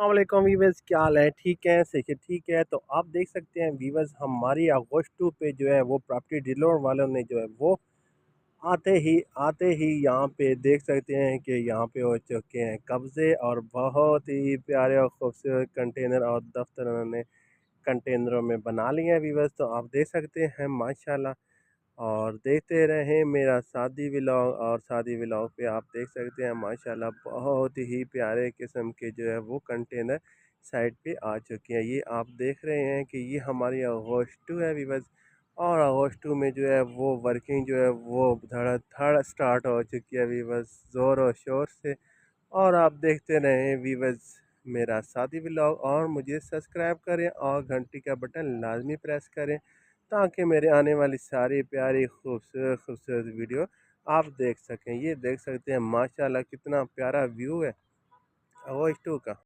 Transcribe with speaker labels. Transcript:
Speaker 1: वालेकुम वीवर्स, क्या हाल है? ठीक है, सही है, ठीक है। तो आप देख सकते हैं वीवर्स, हमारी अगोस्टू पे जो है वो प्रॉपर्टी डीलर वालों ने जो है वो आते ही यहाँ पे देख सकते हैं कि यहाँ पे हो चुके हैं कब्ज़े, और बहुत ही प्यारे और खूबसूरत कंटेनर और दफ्तर उन्होंने कंटेनरों में बना लिए हैं वीवर्स। तो आप देख सकते हैं माशाल्लाह, और देखते रहें मेरा शादी व्लॉग। और शादी व्लॉग पे आप देख सकते हैं माशाल्लाह बहुत ही प्यारे किस्म के जो है वो कंटेनर साइड पे आ चुके हैं। ये आप देख रहे हैं कि ये हमारी अगोस्टू है वीवर्स, और अगोस्टू में जो है वो वर्किंग जो है वो धड़ाधड़ स्टार्ट हो चुकी है वीवर्स, ज़ोर और शोर से। और आप देखते रहें वीवर्स मेरा शादी व्लॉग, और मुझे सब्सक्राइब करें और घंटी का बटन लाजमी प्रेस करें, ताकि मेरे आने वाली सारी प्यारी खूबसूरत खूबसूरत वीडियो आप देख सकें। ये देख सकते हैं माशाल्लाह कितना प्यारा व्यू है ओइस टू का।